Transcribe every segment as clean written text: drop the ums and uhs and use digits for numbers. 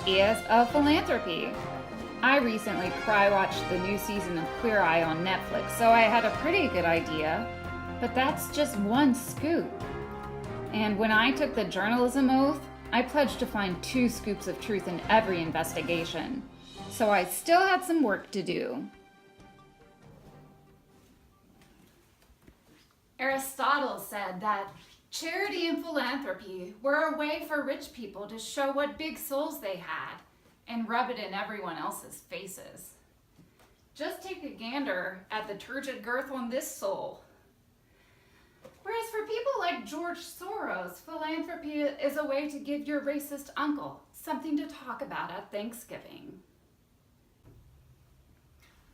is of philanthropy. I recently cry-watched the new season of Queer Eye on Netflix, so I had a pretty good idea, but that's just one scoop. And when I took the journalism oath, I pledged to find 2 scoops of truth in every investigation. So I still had some work to do. Aristotle said that charity and philanthropy were a way for rich people to show what big souls they had and rub it in everyone else's faces. Just take a gander at the turgid girth on this soul. Whereas for people like George Soros, philanthropy is a way to give your racist uncle something to talk about at Thanksgiving.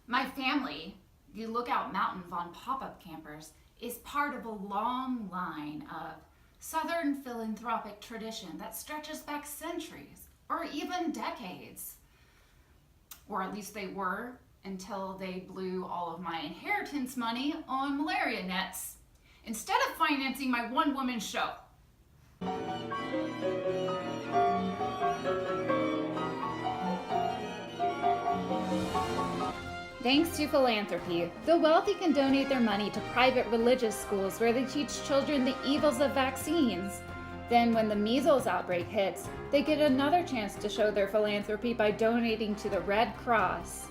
My family, the Lookout Mountain Von PopupCampers, is part of a long line of Southern philanthropic tradition that stretches back centuries or even decades. Or at least they were until they blew all of my inheritance money on malaria nets instead of financing my one-woman show. Thanks to philanthropy, the wealthy can donate their money to private religious schools where they teach children the evils of vaccines. Then when the measles outbreak hits, they get another chance to show their philanthropy by donating to the Red Cross.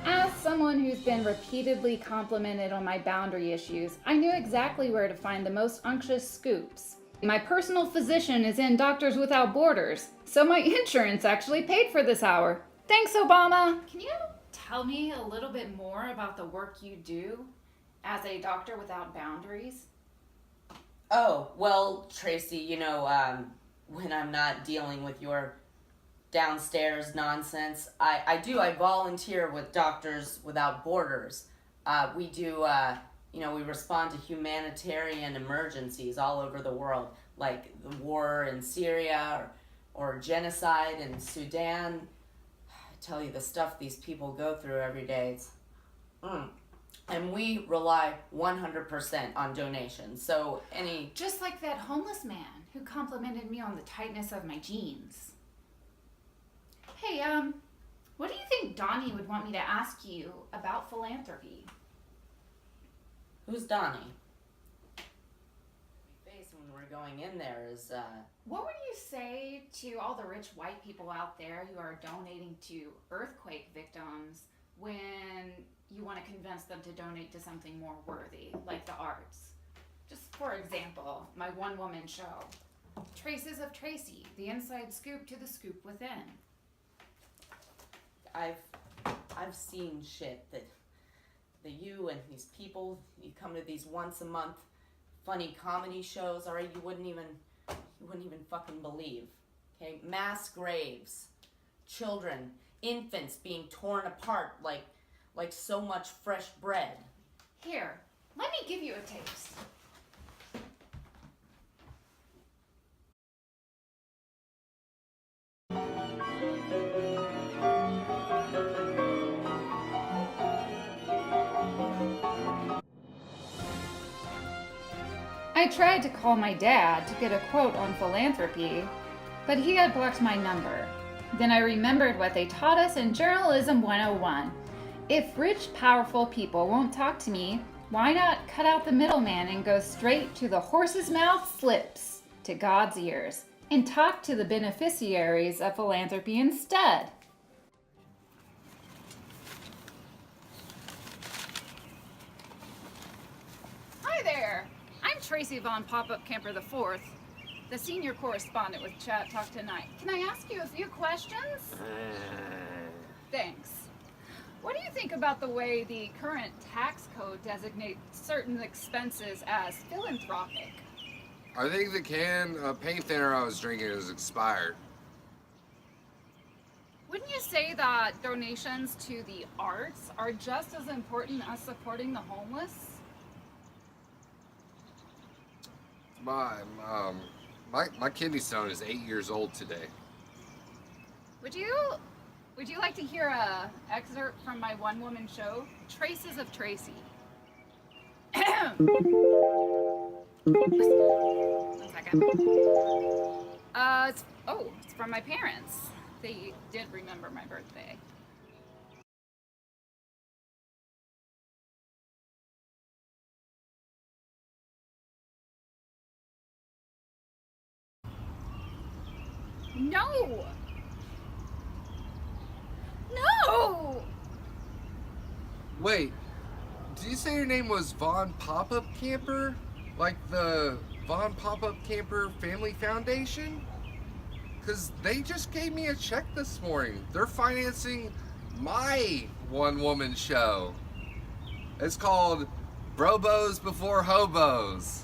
As someone who's been repeatedly complimented on my boundary issues, I knew exactly where to find the most unctuous scoops. My personal physician is in Doctors Without Borders, so my insurance actually paid for this hour. Thanks, Obama! Can you tell me a little bit more about the work you do as a doctor without boundaries? Oh, well, Traceeee, when I'm not dealing with your downstairs nonsense, I volunteer with Doctors Without Borders. We do, we respond to humanitarian emergencies all over the world, like the war in Syria or genocide in Sudan. I tell you, the stuff these people go through every day. And we rely 100% on donations. So Just like that homeless man who complimented me on the tightness of my jeans. Hey, what do you think Donnie would want me to ask you about philanthropy? Who's Donnie? Face when we're going in there is, What would you say to all the rich white people out there who are donating to earthquake victims when you want to convince them to donate to something more worthy, like the arts? Just for example, my one-woman show, Traces of Traceeee, the inside scoop to the scoop within. I've seen shit that you and these people, you come to these once a month funny comedy shows, alright, you wouldn't even fucking believe. Okay? Mass graves, children, infants being torn apart like so much fresh bread. Here, let me give you a taste. I tried to call my dad to get a quote on philanthropy, but he had blocked my number. Then I remembered what they taught us in Journalism 101. If rich, powerful people won't talk to me, why not cut out the middleman and go straight to the horse's mouth slips, to God's ears, and talk to the beneficiaries of philanthropy instead? Hi there! I'm Traceeee Von PopupCamper IV, the senior correspondent with Chatt Talk Tonight. Can I ask you a few questions? Thanks. What do you think about the way the current tax code designates certain expenses as philanthropic? I think the can of paint thinner I was drinking is expired. Wouldn't you say that donations to the arts are just as important as supporting the homeless? My kidney stone is 8 years old today. Would you like to hear a excerpt from my one-woman show, Traces of Traceeee? One second. It's from my parents. They did remember my birthday. No! No! Wait, did you say your name was Von PopupCamper? Like the Von PopupCamper Family Foundation? Because they just gave me a check this morning. They're financing my one-woman show. It's called Brobos Before Hobos.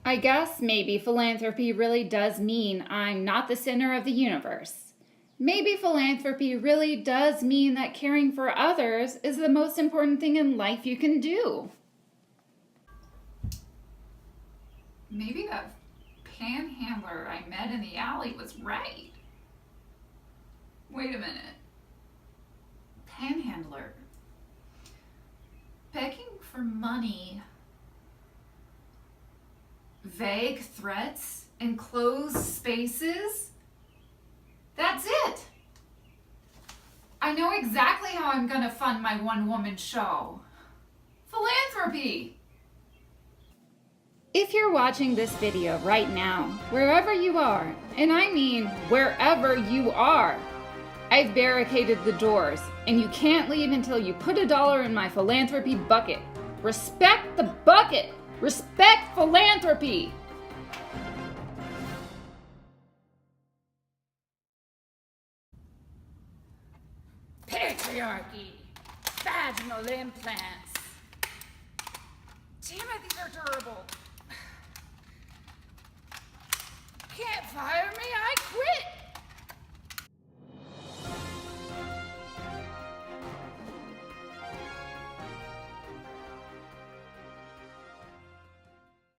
I guess maybe philanthropy really does mean I'm not the center of the universe. Maybe philanthropy really does mean that caring for others is the most important thing in life you can do. Maybe that panhandler I met in the alley was right. Wait a minute. Panhandler. Begging for money. Vague threats, enclosed spaces. That's it. I know exactly how I'm gonna fund my one-woman show. Philanthropy. If you're watching this video right now, wherever you are, and I mean wherever you are, I've barricaded the doors, and you can't leave until you put $1 in my philanthropy bucket. Respect the bucket. Respect philanthropy! Patriarchy! Vaginal implants! Damn it, these are durable! Can't fire me,